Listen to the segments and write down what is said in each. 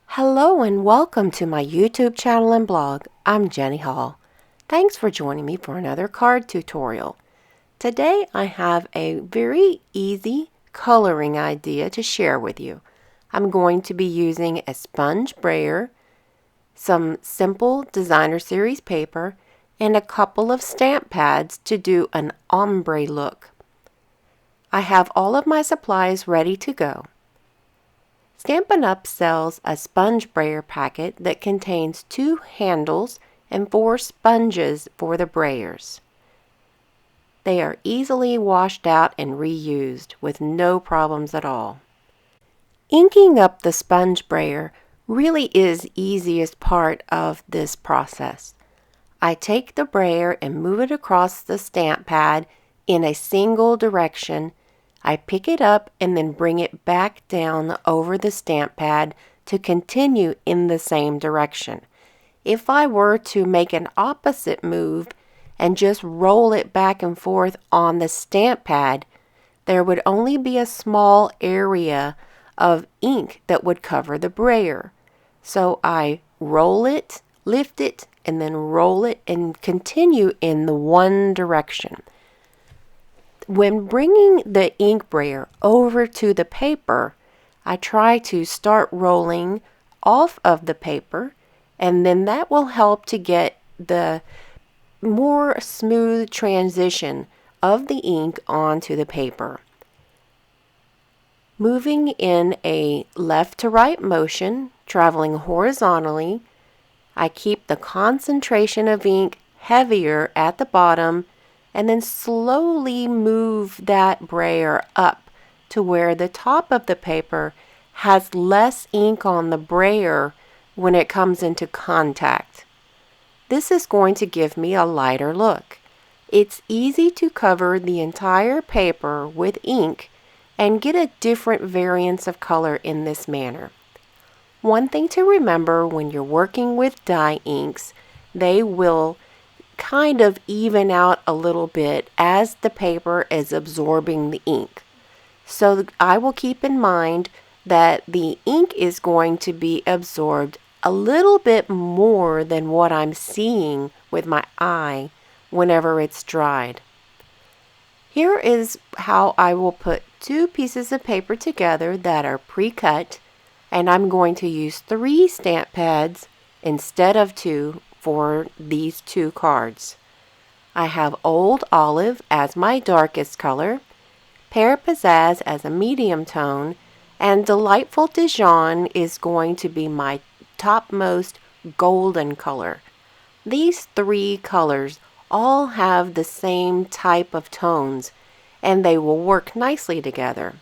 Hello and welcome to my YouTube channel and blog. I'm Jenny Hall. Thanks for joining me for another card tutorial. Today I have a very easy coloring idea to share with you. I'm going to be using a sponge brayer, some simple designer series paper, and a couple of stamp pads to do an ombre look. I have all of my supplies ready to go. Stampin' Up! Sells a sponge brayer packet that contains 2 handles and 4 sponges for the brayers. They are easily washed out and reused with no problems at all. Inking up the sponge brayer really is the easiest part of this process. I take the brayer and move it across the stamp pad in a single direction. I pick it up and then bring it back down over the stamp pad to continue in the same direction. If I were to make an opposite move and just roll it back and forth on the stamp pad, there would only be a small area of ink that would cover the brayer. So I roll it, lift it, and then roll it and continue in the one direction. When bringing the ink brayer over to the paper, I try to start rolling off of the paper, and then that will help to get the more smooth transition of the ink onto the paper. Moving in a left to right motion, traveling horizontally, I keep the concentration of ink heavier at the bottom and then slowly move that brayer up to where the top of the paper has less ink on the brayer when it comes into contact. This is going to give me a lighter look. It's easy to cover the entire paper with ink and get a different variance of color in this manner. One thing to remember when you're working with dye inks, they will kind of even out a little bit as the paper is absorbing the ink. So I will keep in mind that the ink is going to be absorbed a little bit more than what I'm seeing with my eye whenever it's dried. Here is how I will put 2 pieces of paper together that are pre-cut, and I'm going to use 3 stamp pads instead of 2 for these 2 cards. I have Old Olive as my darkest color, Pear Pizzazz as a medium tone, and Delightful Dijon is going to be my topmost golden color. These 3 colors all have the same type of tones, and they will work nicely together.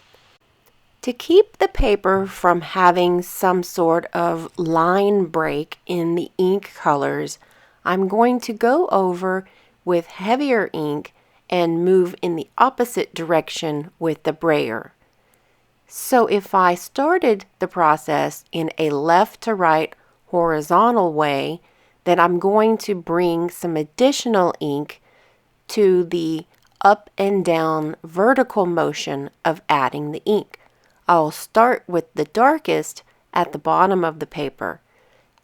To keep the paper from having some sort of line break in the ink colors, I'm going to go over with heavier ink and move in the opposite direction with the brayer. So if I started the process in a left to right horizontal way, then I'm going to bring some additional ink to the up and down vertical motion of adding the ink. I'll start with the darkest at the bottom of the paper.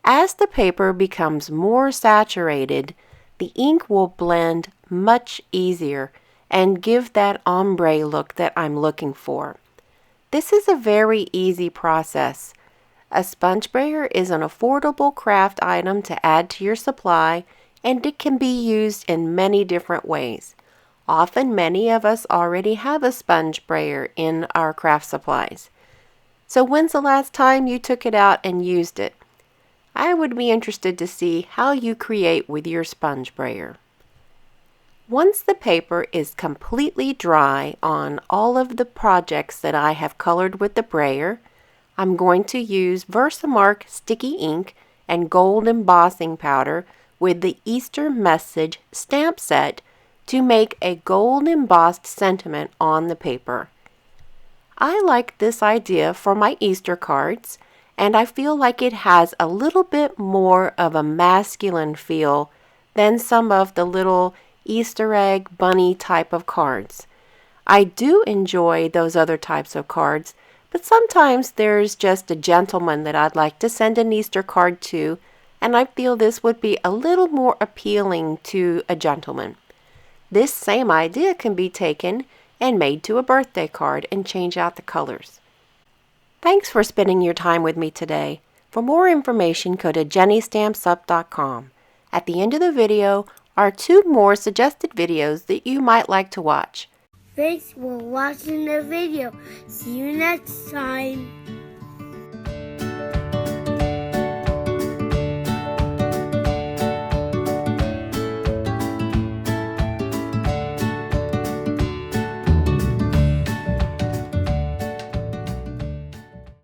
As the paper becomes more saturated, the ink will blend much easier and give that ombre look that I'm looking for. This is a very easy process. A sponge brayer is an affordable craft item to add to your supply, and it can be used in many different ways. Often many of us already have a sponge brayer in our craft supplies. So when's the last time you took it out and used it? I would be interested to see how you create with your sponge brayer. Once the paper is completely dry on all of the projects that I have colored with the brayer, I'm going to use Versamark sticky ink and gold embossing powder with the Easter message stamp set to make a gold embossed sentiment on the paper. I like this idea for my Easter cards, and I feel like it has a little bit more of a masculine feel than some of the little Easter egg bunny type of cards. I do enjoy those other types of cards, but sometimes there's just a gentleman that I'd like to send an Easter card to, and I feel this would be a little more appealing to a gentleman. This same idea can be taken and made to a birthday card and change out the colors. Thanks for spending your time with me today. For more information, go to jennystampsup.com. At the end of the video are 2 more suggested videos that you might like to watch. Thanks for watching the video. See you next time.